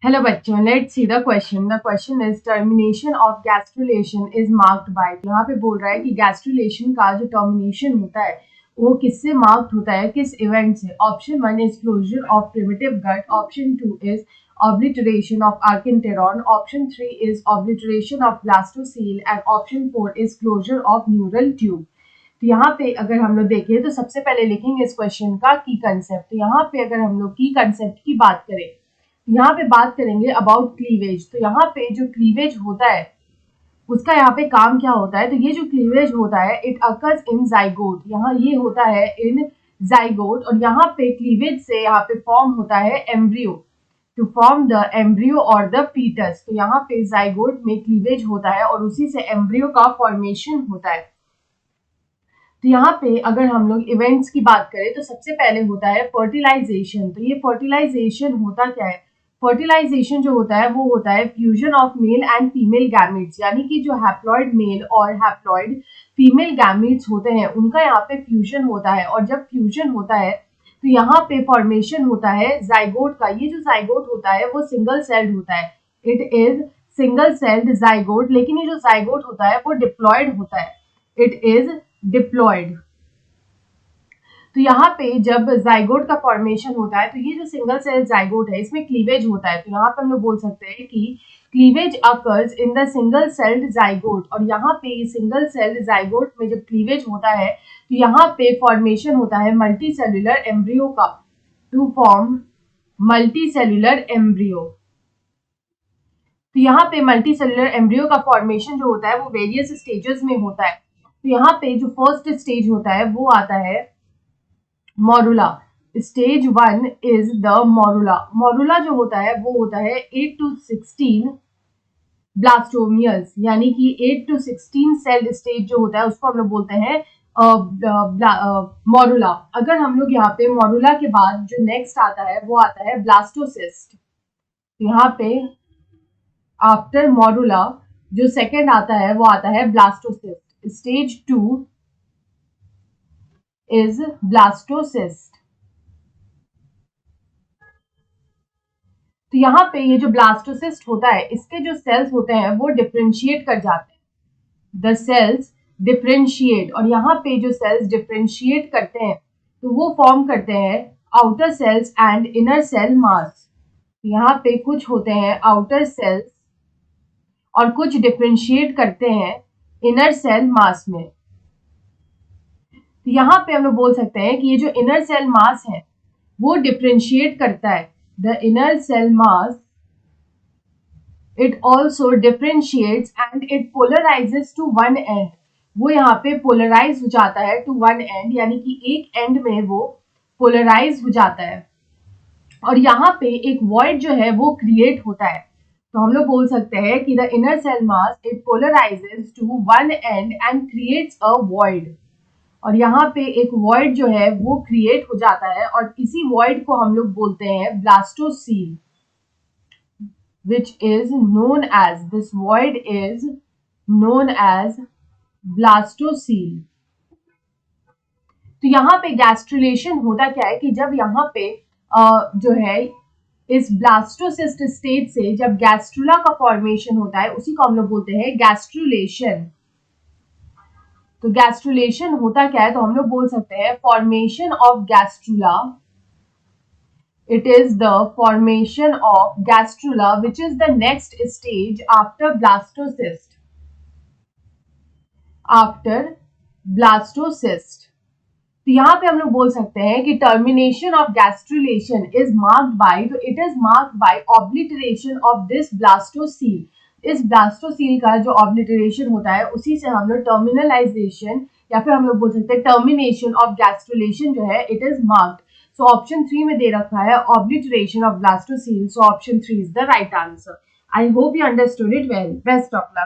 Hello बच्चों, let's see the question. The question is termination of gastrulation is marked bye. यहाँ पे बोल रहा है कि गैस्ट्रुलेशन का जो टर्मिनेशन होता है वो किससे मार्क्ड होता है, किस इवेंट से। Option 1 is closure of primitive gut, option 2 is obliteration of archenteron, option 3 is obliteration of blastocoel and option 4 is closure of neural tube. तो यहाँ पे अगर हम लोग देखें तो सबसे पहले लिखेंगे इस क्वेश्चन का की कंसेप्ट। तो यहाँ पे अगर हम लोग की कंसेप्ट की बात करें, यहाँ पे बात करेंगे अबाउट क्लीवेज। तो यहाँ पे जो क्लीवेज होता है उसका यहाँ पे काम क्या होता है। तो ये जो क्लीवेज होता है इट अकर्स इन जाइगोट, यहाँ ये होता है इन जाइगोट। और यहाँ पे क्लीवेज से यहाँ पे फॉर्म होता है embryo, to form the embryo और द फीटस। तो यहाँ पे जाइगोट में क्लीवेज होता है और उसी से एम्ब्रियो का फॉर्मेशन होता है। तो यहाँ पे अगर हम लोग इवेंट्स की बात करें तो सबसे पहले होता है फर्टिलाइजेशन। तो ये फर्टिलाइजेशन होता क्या है, फर्टिलाइजेशन जो होता है वो होता है fusion of male and female gametes, यानी कि जो हैप्लॉइड मेल और हैप्लॉइड फीमेल गैमेट्स होते हैं उनका यहाँ पे फ्यूजन होता है। और जब फ्यूजन होता है तो यहाँ पे फॉर्मेशन होता है जाइगोट का। ये जो जाइगोट होता है वो सिंगल सेल्ड होता है, it is single celled zygote. लेकिन ये जो जाइगोट होता है वो डिप्लॉयड होता है, इट इज डिप्लॉयड। तो यहाँ पे जब जाइगोट का फॉर्मेशन होता है तो ये जो सिंगल सेल जाइगोट है इसमें क्लीवेज होता है। तो यहाँ पे हम लोग बोल सकते हैं कि cleavage occurs in the single celled zygote. और यहाँ पे सिंगल सेल्ड जाइगोट में जब क्लीवेज होता है तो यहाँ पे फॉर्मेशन होता है मल्टी सेल्यूलर एम्ब्रियो का, to form multi cellular embryo. तो यहाँ पे मल्टी सेल्यूलर एम्ब्रियो का फॉर्मेशन जो होता है वो वेरियस स्टेजेस में होता है। तो यहाँ पे जो फर्स्ट स्टेज होता है वो आता है morula. Stage 1 is the morula. Morula जो होता है वो होता है 8 to 16 ब्लास्टोमियल्स, यानी कि 8 to 16 सेल स्टेज जो होता है उसको हम लोग बोलते हैं मॉरुला। अगर हम लोग यहाँ पे मॉरुला के बाद जो नेक्स्ट आता है वो आता है ब्लास्टोसिस्ट। यहाँ पे आफ्टर मॉरुला जो सेकेंड आता है वो आता है ब्लास्टोसिस्ट। Stage 2 is blastocyst। तो यहाँ पे ये जो ब्लास्टोसिस्ट होता है इसके जो सेल्स होते हैं वो डिफरेंशिएट कर जाते हैं, द सेल्स डिफरेंशिएट। और यहाँ पे जो सेल्स डिफरेंशिएट करते हैं तो वो फॉर्म करते हैं outer cells and inner cell mass. यहाँ पे कुछ होते हैं आउटर सेल्स और कुछ डिफरेंशिएट करते हैं इनर सेल मास में। तो यहाँ पे हम लोग बोल सकते हैं कि ये जो इनर सेल मास है वो डिफरेंशिएट करता है, the inner cell mass it also differentiates and it polarises to one end. वो यहाँ पे पोलराइज हो जाता है टू वन एंड, यानी कि एक एंड में वो पोलराइज हो जाता है। और यहाँ पे एक वॉइड जो है वो क्रिएट होता है। तो हम लोग बोल सकते हैं कि the inner cell mass it polarises to one end and creates a void. और यहाँ पे एक वॉइड जो है वो क्रिएट हो जाता है और इसी वॉइड को हम लोग बोलते हैं blastocoel, which is known as, this void is known as blastocoel. तो यहाँ पे गैस्ट्रुलेशन होता क्या है कि जब यहाँ पे जो है इस ब्लास्टोसिस्ट स्टेज से जब गैस्ट्रुला का फॉर्मेशन होता है उसी को हम लोग बोलते हैं गैस्ट्रुलेशन। तो गैस्ट्रुलेशन होता क्या है, तो हम लोग बोल सकते हैं formation of gastrula, it is the formation of gastrula which is the next stage after blastocyst, after blastocyst। तो यहाँ पे हम लोग बोल सकते हैं कि termination of gastrulation is marked by, तो it is marked by obliteration of this blastocoel. इस ब्लास्टोसील का जो ऑब्लिटरेशन होता है उसी से हम लोग टर्मिनलाइजेशन या फिर हम लोग बोल सकते हैं टर्मिनेशन ऑफ गैस्ट्रुलेशन जो है it is marked. So option 3 में दे रखा है obliteration of blastocoel, so option 3 is the right answer. I hope you understood it well. Best of luck.